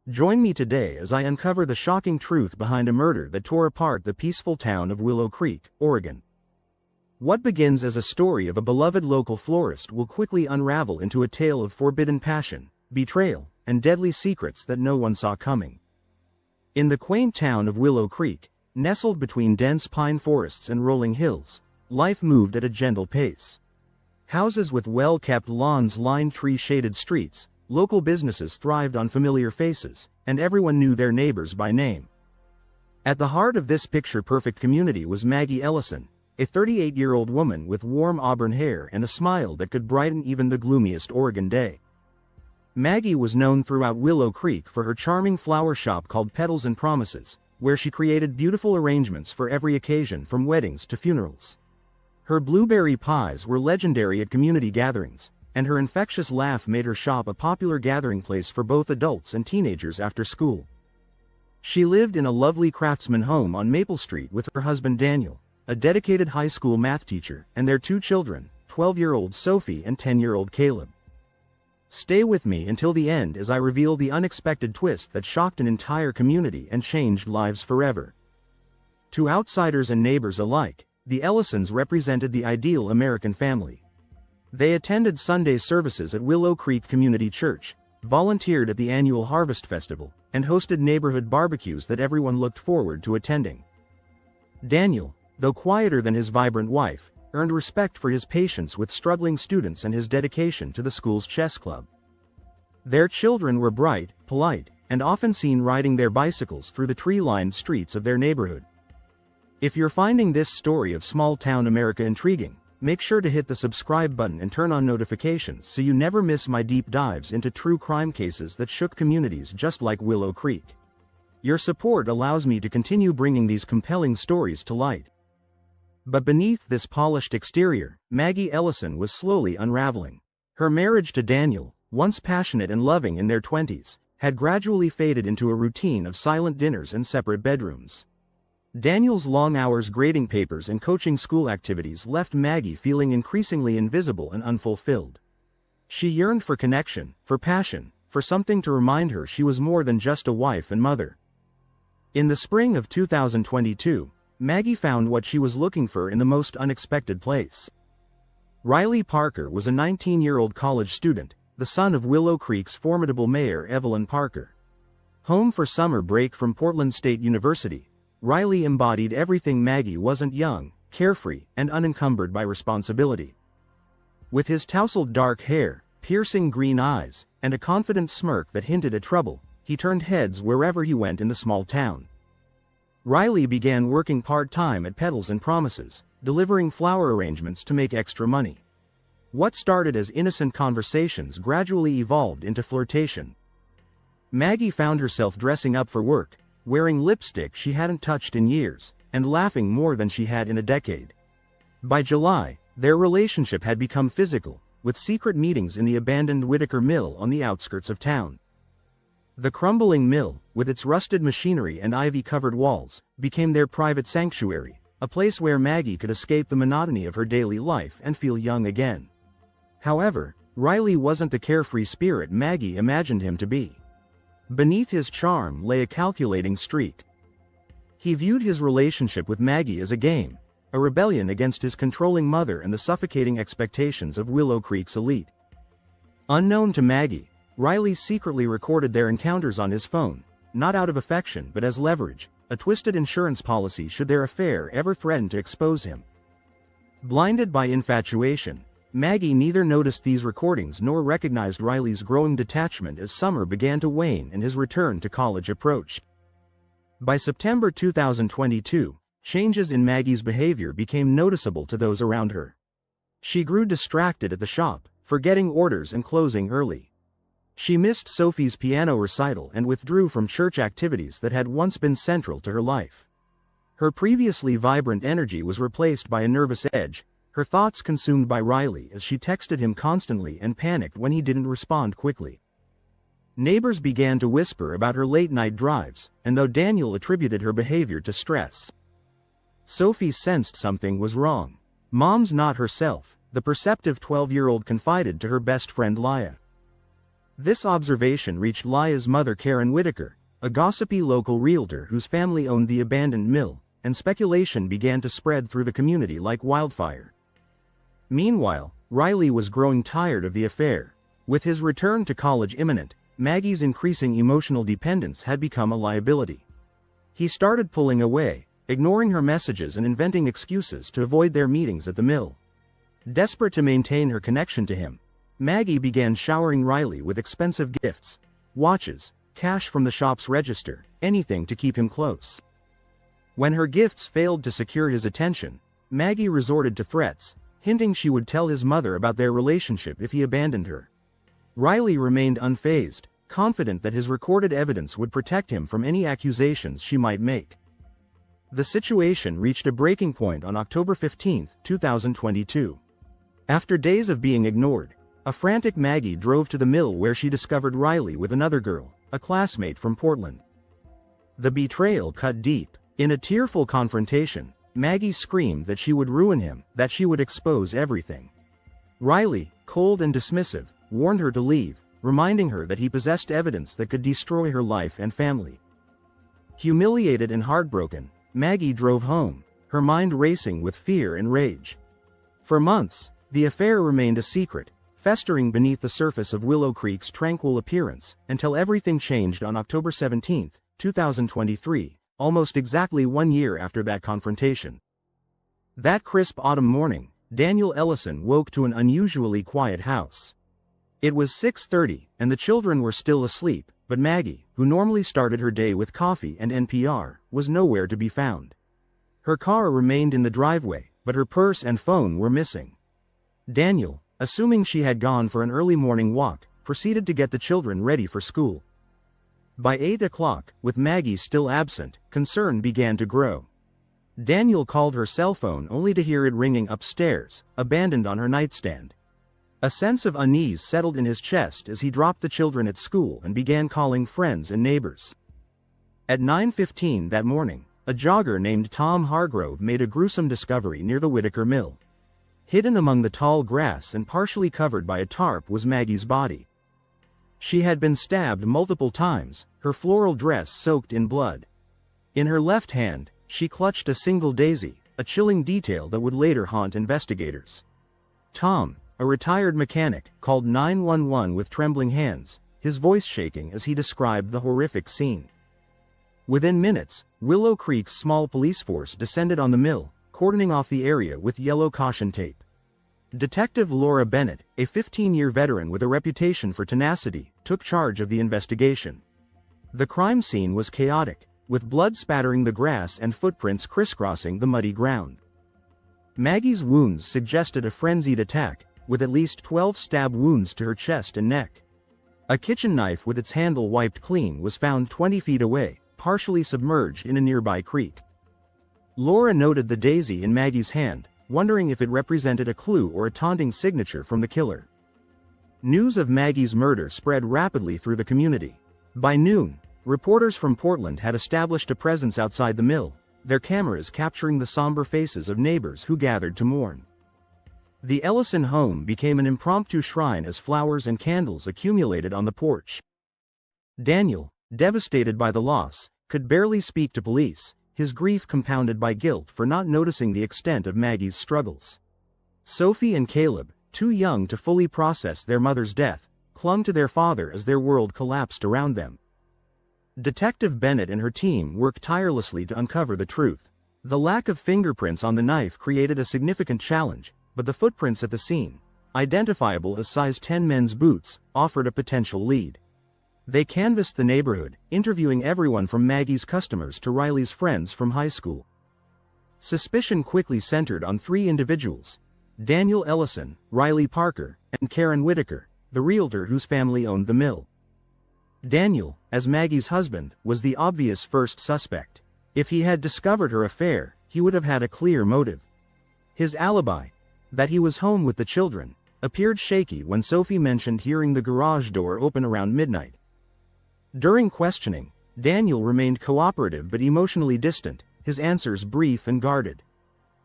Join me today as I uncover the shocking truth behind a murder that tore apart the peaceful town of Willow Creek, Oregon. What begins as a story of a beloved local florist will quickly unravel into a tale of forbidden passion, betrayal, and deadly secrets that no one saw coming. In the quaint town of Willow Creek, nestled between dense pine forests and rolling hills, life moved at a gentle pace. Houses with well-kept lawns lined tree-shaded streets, local businesses thrived on familiar faces, and everyone knew their neighbors by name. At the heart of this picture-perfect community was Maggie Ellison, a 38-year-old woman with warm auburn hair and a smile that could brighten even the gloomiest Oregon day. Maggie was known throughout Willow Creek for her charming flower shop called Petals and Promises, where she created beautiful arrangements for every occasion from weddings to funerals. Her blueberry pies were legendary at community gatherings, and her infectious laugh made her shop a popular gathering place for both adults and teenagers after school. She lived in a lovely craftsman home on Maple Street with her husband Daniel, a dedicated high school math teacher, and their two children, 12-year-old Sophie and 10-year-old Caleb. Stay with me until the end as I reveal the unexpected twist that shocked an entire community and changed lives forever. To outsiders and neighbors alike, the Ellisons represented the ideal American family. They attended Sunday services at Willow Creek Community Church, volunteered at the annual Harvest Festival, and hosted neighborhood barbecues that everyone looked forward to attending. Daniel, though quieter than his vibrant wife, earned respect for his patience with struggling students and his dedication to the school's chess club. Their children were bright, polite, and often seen riding their bicycles through the tree-lined streets of their neighborhood. If you're finding this story of small-town America intriguing, make sure to hit the subscribe button and turn on notifications so you never miss my deep dives into true crime cases that shook communities just like Willow Creek. Your support allows me to continue bringing these compelling stories to light. But beneath this polished exterior, Maggie Ellison was slowly unraveling. Her marriage to Daniel, once passionate and loving in their 20s, had gradually faded into a routine of silent dinners and separate bedrooms. Daniel's long hours grading papers and coaching school activities left Maggie feeling increasingly invisible and unfulfilled. She yearned for connection, for passion, for something to remind her she was more than just a wife and mother. In the spring of 2022, Maggie found what she was looking for in the most unexpected place. Riley Parker was a 19-year-old college student, the son of Willow Creek's formidable mayor Evelyn Parker. Home for summer break from Portland State University, Riley embodied everything Maggie wasn't: young, carefree, and unencumbered by responsibility. With his tousled dark hair, piercing green eyes, and a confident smirk that hinted at trouble, he turned heads wherever he went in the small town. Riley began working part-time at Petals and Promises, delivering flower arrangements to make extra money. What started as innocent conversations gradually evolved into flirtation. Maggie found herself dressing up for work, wearing lipstick she hadn't touched in years, and laughing more than she had in a decade. By July, their relationship had become physical, with secret meetings in the abandoned Whitaker Mill on the outskirts of town. The crumbling mill, with its rusted machinery and ivy-covered walls, became their private sanctuary, a place where Maggie could escape the monotony of her daily life and feel young again. However, Riley wasn't the carefree spirit Maggie imagined him to be. Beneath his charm lay a calculating streak. He viewed his relationship with Maggie as a game, a rebellion against his controlling mother and the suffocating expectations of Willow Creek's elite. Unknown to Maggie, Riley secretly recorded their encounters on his phone, not out of affection but as leverage, a twisted insurance policy should their affair ever threaten to expose him. Blinded by infatuation, Maggie neither noticed these recordings nor recognized Riley's growing detachment as summer began to wane and his return to college approached. By September 2022, changes in Maggie's behavior became noticeable to those around her. She grew distracted at the shop, forgetting orders and closing early. She missed Sophie's piano recital and withdrew from church activities that had once been central to her life. Her previously vibrant energy was replaced by a nervous edge, her thoughts consumed by Riley as she texted him constantly and panicked when he didn't respond quickly. Neighbors began to whisper about her late-night drives, and though Daniel attributed her behavior to stress, Sophie sensed something was wrong. "Mom's not herself," the perceptive 12-year-old confided to her best friend Laya. This observation reached Lia's mother Karen Whitaker, a gossipy local realtor whose family owned the abandoned mill, and speculation began to spread through the community like wildfire. Meanwhile, Riley was growing tired of the affair. With his return to college imminent, Maggie's increasing emotional dependence had become a liability. He started pulling away, ignoring her messages and inventing excuses to avoid their meetings at the mill. Desperate to maintain her connection to him, Maggie began showering Riley with expensive gifts, watches, cash from the shop's register, anything to keep him close. When her gifts failed to secure his attention, Maggie resorted to threats, hinting she would tell his mother about their relationship if he abandoned her. Riley remained unfazed, confident that his recorded evidence would protect him from any accusations she might make. The situation reached a breaking point on October 15, 2022. After days of being ignored, a frantic Maggie drove to the mill where she discovered Riley with another girl, a classmate from Portland. The betrayal cut deep. In a tearful confrontation, Maggie screamed that she would ruin him, that she would expose everything. Riley, cold and dismissive, warned her to leave, reminding her that he possessed evidence that could destroy her life and family. Humiliated and heartbroken, Maggie drove home, her mind racing with fear and rage. For months, the affair remained a secret, festering beneath the surface of Willow Creek's tranquil appearance, until everything changed on October 17, 2023, almost exactly 1 year after that confrontation. That crisp autumn morning, Daniel Ellison woke to an unusually quiet house. It was 6:30, and the children were still asleep, but Maggie, who normally started her day with coffee and NPR, was nowhere to be found. Her car remained in the driveway, but her purse and phone were missing. Daniel, assuming she had gone for an early morning walk, proceeded to get the children ready for school. By 8 o'clock, with Maggie still absent, concern began to grow. Daniel called her cell phone only to hear it ringing upstairs, abandoned on her nightstand. A sense of unease settled in his chest as he dropped the children at school and began calling friends and neighbors. At 9:15 that morning, a jogger named Tom Hargrove made a gruesome discovery near the Whitaker Mill. Hidden among the tall grass and partially covered by a tarp was Maggie's body. She had been stabbed multiple times, her floral dress soaked in blood. In her left hand, she clutched a single daisy, a chilling detail that would later haunt investigators. Tom, a retired mechanic, called 911 with trembling hands, his voice shaking as he described the horrific scene. Within minutes, Willow Creek's small police force descended on the mill, cordoning off the area with yellow caution tape. Detective Laura Bennett, a 15-year veteran with a reputation for tenacity, took charge of the investigation. The crime scene was chaotic, with blood spattering the grass and footprints crisscrossing the muddy ground. Maggie's wounds suggested a frenzied attack, with at least 12 stab wounds to her chest and neck. A kitchen knife with its handle wiped clean was found 20 feet away, partially submerged in a nearby creek. Laura noted the daisy in Maggie's hand, wondering if it represented a clue or a taunting signature from the killer. News of Maggie's murder spread rapidly through the community. By noon, reporters from Portland had established a presence outside the mill, their cameras capturing the somber faces of neighbors who gathered to mourn. The Ellison home became an impromptu shrine as flowers and candles accumulated on the porch. Daniel, devastated by the loss, could barely speak to police, his grief compounded by guilt for not noticing the extent of Maggie's struggles. Sophie and Caleb, too young to fully process their mother's death, clung to their father as their world collapsed around them. Detective Bennett and her team worked tirelessly to uncover the truth. The lack of fingerprints on the knife created a significant challenge, but the footprints at the scene, identifiable as size 10 men's boots, offered a potential lead. They canvassed the neighborhood, interviewing everyone from Maggie's customers to Riley's friends from high school. Suspicion quickly centered on 3 individuals: Daniel Ellison, Riley Parker, and Karen Whitaker, the realtor whose family owned the mill. Daniel, as Maggie's husband, was the obvious first suspect. If he had discovered her affair, he would have had a clear motive. His alibi, that he was home with the children, appeared shaky when Sophie mentioned hearing the garage door open around midnight. During questioning, Daniel remained cooperative but emotionally distant, his answers brief and guarded.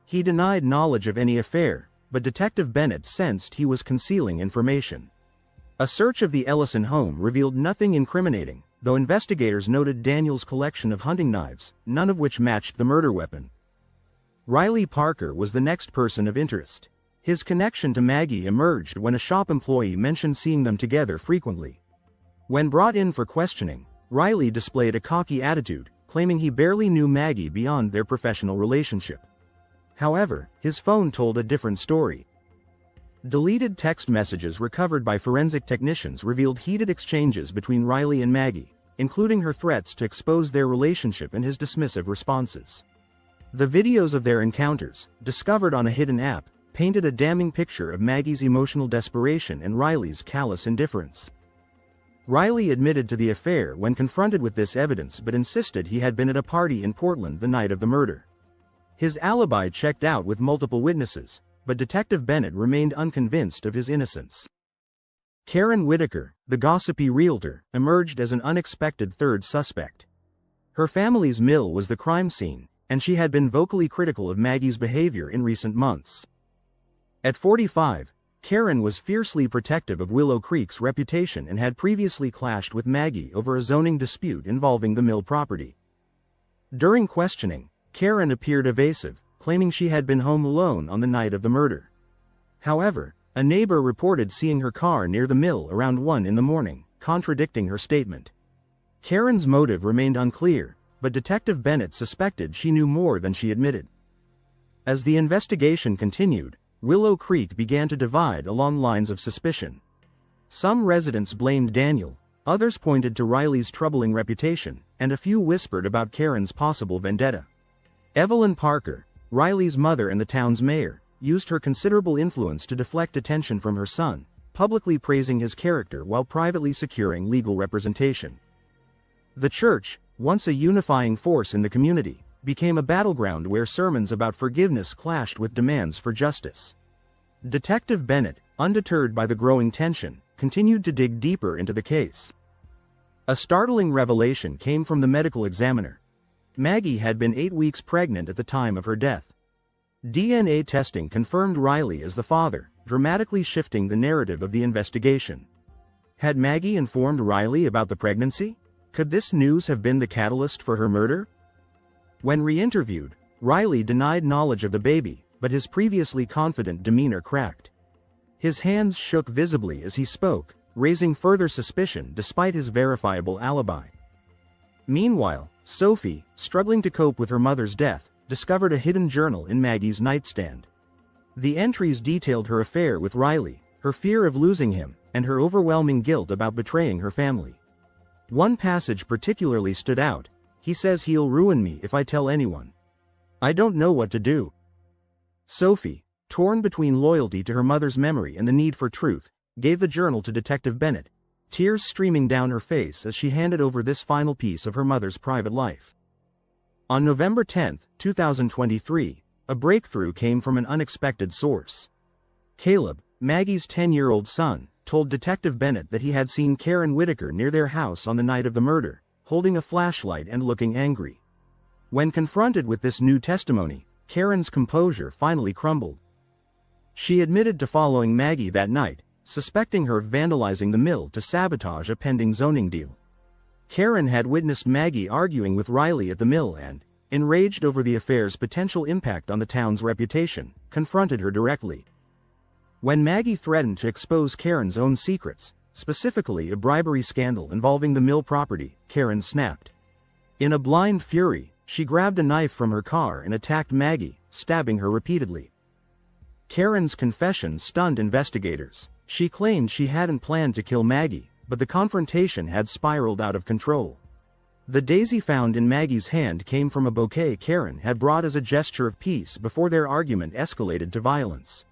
He denied knowledge of any affair, but Detective Bennett sensed he was concealing information. A search of the Ellison home revealed nothing incriminating, though investigators noted Daniel's collection of hunting knives, none of which matched the murder weapon. Riley Parker was the next person of interest. His connection to Maggie emerged when a shop employee mentioned seeing them together frequently. When brought in for questioning, Riley displayed a cocky attitude, claiming he barely knew Maggie beyond their professional relationship. However, his phone told a different story. Deleted text messages recovered by forensic technicians revealed heated exchanges between Riley and Maggie, including her threats to expose their relationship and his dismissive responses. The videos of their encounters, discovered on a hidden app, painted a damning picture of Maggie's emotional desperation and Riley's callous indifference. Riley admitted to the affair when confronted with this evidence but insisted he had been at a party in Portland the night of the murder. His alibi checked out with multiple witnesses, but Detective Bennett remained unconvinced of his innocence. Karen Whitaker, the gossipy realtor, emerged as an unexpected third suspect. Her family's mill was the crime scene, and she had been vocally critical of Maggie's behavior in recent months. At 45, Karen was fiercely protective of Willow Creek's reputation and had previously clashed with Maggie over a zoning dispute involving the mill property. During questioning, Karen appeared evasive, claiming she had been home alone on the night of the murder. However, a neighbor reported seeing her car near the mill around 1 in the morning, contradicting her statement. Karen's motive remained unclear, but Detective Bennett suspected she knew more than she admitted. As the investigation continued, Willow Creek began to divide along lines of suspicion. Some residents blamed Daniel, others pointed to Riley's troubling reputation, and a few whispered about Karen's possible vendetta. Evelyn Parker, Riley's mother and the town's mayor, used her considerable influence to deflect attention from her son, publicly praising his character while privately securing legal representation. The church, once a unifying force in the community, became a battleground where sermons about forgiveness clashed with demands for justice. Detective Bennett, undeterred by the growing tension, continued to dig deeper into the case. A startling revelation came from the medical examiner. Maggie had been 8 weeks pregnant at the time of her death. DNA testing confirmed Riley as the father, dramatically shifting the narrative of the investigation. Had Maggie informed Riley about the pregnancy? Could this news have been the catalyst for her murder? When re-interviewed, Riley denied knowledge of the baby, but his previously confident demeanor cracked. His hands shook visibly as he spoke, raising further suspicion despite his verifiable alibi. Meanwhile, Sophie, struggling to cope with her mother's death, discovered a hidden journal in Maggie's nightstand. The entries detailed her affair with Riley, her fear of losing him, and her overwhelming guilt about betraying her family. One passage particularly stood out. He says he'll ruin me if I tell anyone. I don't know what to do. Sophie, torn between loyalty to her mother's memory and the need for truth, gave the journal to Detective Bennett, tears streaming down her face as she handed over this final piece of her mother's private life. On November 10, 2023, a breakthrough came from an unexpected source. Caleb, Maggie's 10-year-old son, told Detective Bennett that he had seen Karen Whitaker near their house on the night of the murder, holding a flashlight and looking angry. When confronted with this new testimony, Karen's composure finally crumbled. She admitted to following Maggie that night, suspecting her of vandalizing the mill to sabotage a pending zoning deal. Karen had witnessed Maggie arguing with Riley at the mill and, enraged over the affair's potential impact on the town's reputation, confronted her directly. When Maggie threatened to expose Karen's own secrets, specifically a bribery scandal involving the mill property, Karen snapped. In a blind fury, she grabbed a knife from her car and attacked Maggie, stabbing her repeatedly. Karen's confession stunned investigators. She claimed she hadn't planned to kill Maggie, but the confrontation had spiraled out of control. The daisy found in Maggie's hand came from a bouquet Karen had brought as a gesture of peace before their argument escalated to violence.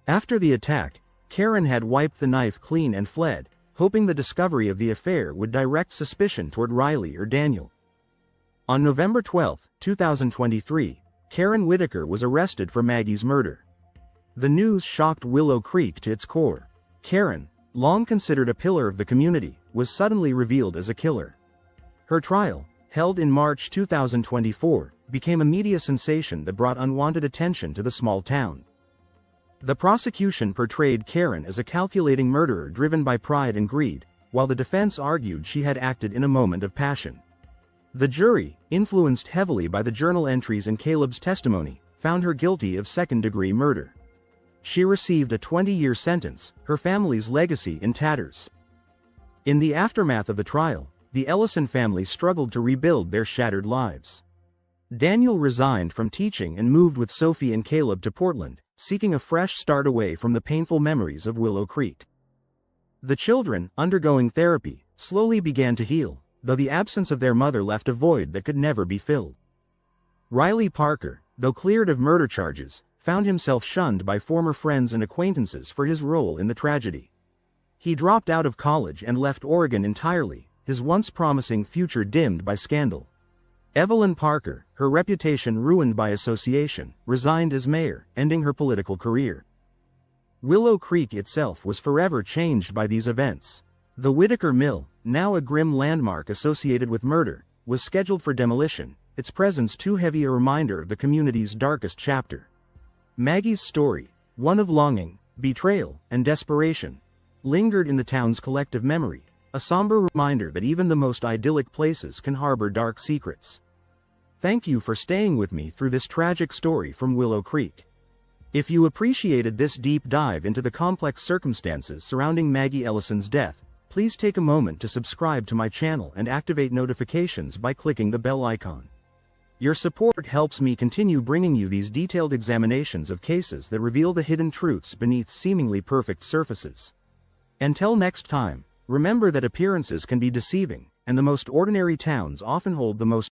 After the attack, Karen had wiped the knife clean and fled, hoping the discovery of the affair would direct suspicion toward Riley or Daniel. On November 12, 2023, Karen Whitaker was arrested for Maggie's murder. The news shocked Willow Creek to its core. Karen, long considered a pillar of the community, was suddenly revealed as a killer. Her trial, held in March 2024, became a media sensation that brought unwanted attention to the small town. The prosecution portrayed Karen as a calculating murderer driven by pride and greed, while the defense argued she had acted in a moment of passion. The jury, influenced heavily by the journal entries and Caleb's testimony, found her guilty of second-degree murder. She received a 20-year sentence, her family's legacy in tatters. In the aftermath of the trial, the Ellison family struggled to rebuild their shattered lives. Daniel resigned from teaching and moved with Sophie and Caleb to Portland, seeking a fresh start away from the painful memories of Willow Creek. The children, undergoing therapy, slowly began to heal, though the absence of their mother left a void that could never be filled. Riley Parker, though cleared of murder charges, found himself shunned by former friends and acquaintances for his role in the tragedy. He dropped out of college and left Oregon entirely, his once promising future dimmed by scandal. Evelyn Parker, her reputation ruined by association, resigned as mayor, ending her political career. Willow Creek itself was forever changed by these events. The Whitaker Mill, now a grim landmark associated with murder, was scheduled for demolition, its presence too heavy a reminder of the community's darkest chapter. Maggie's story, one of longing, betrayal, and desperation, lingered in the town's collective memory, a somber reminder that even the most idyllic places can harbor dark secrets. Thank you for staying with me through this tragic story from Willow Creek. If you appreciated this deep dive into the complex circumstances surrounding Maggie Ellison's death, please take a moment to subscribe to my channel and activate notifications by clicking the bell icon. Your support helps me continue bringing you these detailed examinations of cases that reveal the hidden truths beneath seemingly perfect surfaces. Until next time, remember that appearances can be deceiving, and the most ordinary towns often hold the most